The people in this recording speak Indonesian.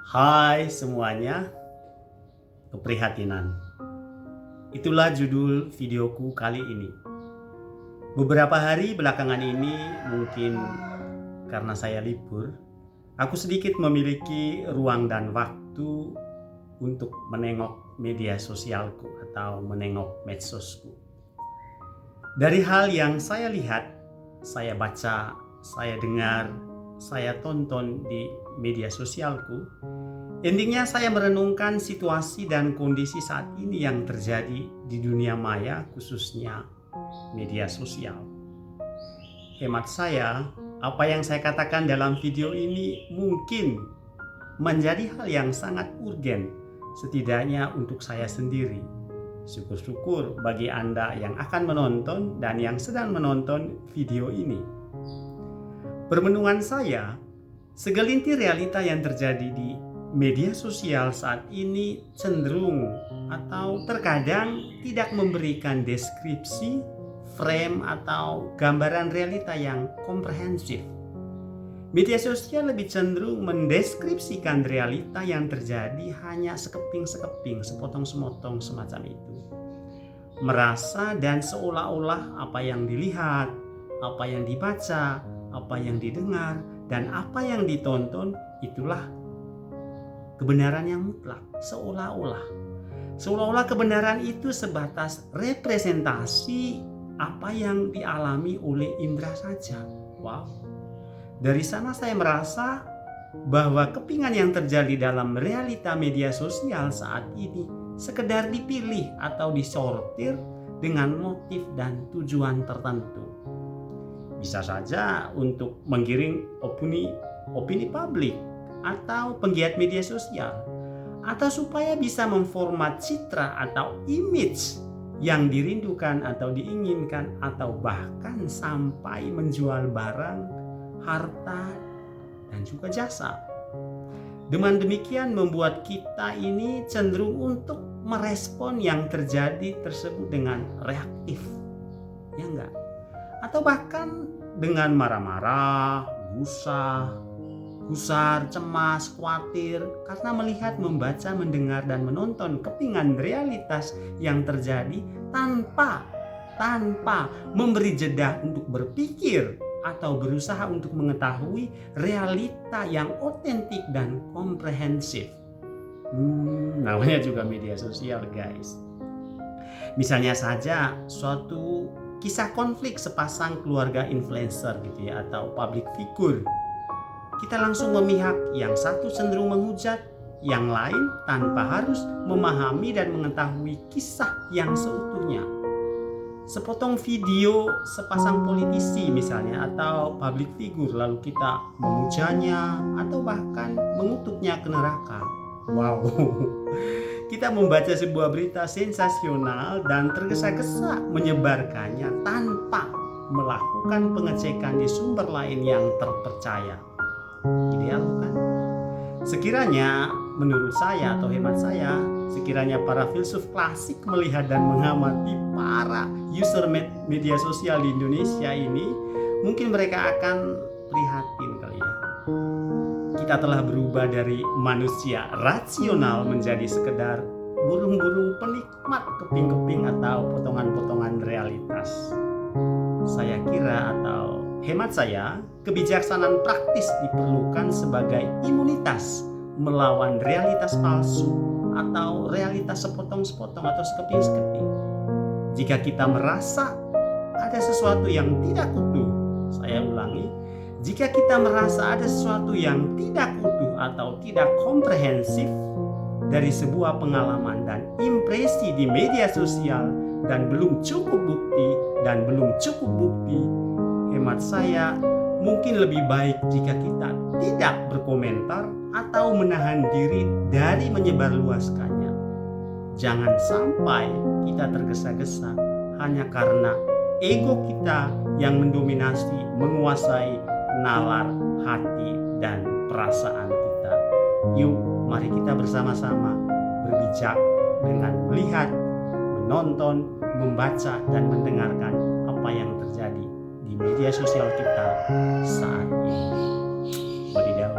Hai semuanya, keprihatinan. Itulah judul videoku kali ini. Beberapa hari belakangan ini, mungkin karena saya libur, aku sedikit memiliki ruang dan waktu untuk menengok media sosialku atau menengok medsosku. Dari hal yang saya lihat, saya baca, saya dengar, saya tonton di media sosialku, endingnya saya merenungkan situasi dan kondisi saat ini yang terjadi di dunia maya, khususnya media sosial. Hemat saya, apa yang saya katakan dalam video ini mungkin menjadi hal yang sangat urgen, setidaknya untuk saya sendiri. Syukur-syukur bagi Anda yang akan menonton dan yang sedang menonton video ini. Permenungan saya, segelintir realita yang terjadi di media sosial saat ini cenderung atau terkadang tidak memberikan deskripsi, frame atau gambaran realita yang komprehensif. Media sosial lebih cenderung mendeskripsikan realita yang terjadi hanya sekeping-sekeping, sepotong-sepotong semacam itu. Merasa dan seolah-olah apa yang dilihat, apa yang dibaca, apa yang didengar, dan apa yang ditonton itulah kebenaran yang mutlak. Seolah-olah kebenaran itu sebatas representasi apa yang dialami oleh indera saja. Wow. Dari sana saya merasa bahwa kepingan yang terjadi dalam realita media sosial saat ini sekedar dipilih atau disortir dengan motif dan tujuan tertentu. Bisa saja untuk menggiring opini publik atau penggiat media sosial, atau supaya bisa memformat citra atau image yang dirindukan atau diinginkan, atau bahkan sampai menjual barang, harta, dan juga jasa. Dengan demikian membuat kita ini cenderung untuk merespon yang terjadi tersebut dengan reaktif, ya enggak? Atau bahkan dengan marah-marah, gusar, cemas, khawatir karena melihat, membaca, mendengar, dan menonton kepingan realitas yang terjadi tanpa memberi jeda untuk berpikir atau berusaha untuk mengetahui realita yang otentik dan komprehensif. Namanya juga media sosial, guys. Misalnya saja suatu kisah konflik sepasang keluarga influencer gitu ya, atau public figure. Kita langsung memihak, yang satu cenderung menghujat, yang lain tanpa harus memahami dan mengetahui kisah yang seutuhnya. Sepotong video sepasang politisi misalnya atau public figure, lalu kita memujanya atau bahkan mengutuknya ke neraka. Wow. Kita membaca sebuah berita sensasional dan tergesa-gesa menyebarkannya tanpa melakukan pengecekan di sumber lain yang terpercaya. Ideal bukan? Sekiranya menurut saya atau hemat saya, sekiranya para filsuf klasik melihat dan mengamati para user media sosial di Indonesia ini, mungkin mereka akan prihatin kali ya. Kita telah berubah dari manusia rasional menjadi sekedar burung-burung penikmat keping-keping atau potongan-potongan realitas. Saya kira atau hemat saya, kebijaksanaan praktis diperlukan sebagai imunitas melawan realitas palsu atau realitas sepotong-sepotong atau sekeping-sekeping. Jika kita merasa ada sesuatu yang tidak utuh, saya ulangi, jika kita merasa ada sesuatu yang tidak utuh atau tidak komprehensif dari sebuah pengalaman dan impresi di media sosial dan belum cukup bukti, hemat saya mungkin lebih baik jika kita tidak berkomentar atau menahan diri dari menyebarluaskannya. Jangan sampai kita tergesa-gesa hanya karena ego kita yang mendominasi, menguasai nalar hati dan perasaan kita. Yuk, mari kita bersama-sama berbijak dengan melihat, menonton, membaca, dan mendengarkan apa yang terjadi di media sosial kita saat ini. Wadidaw.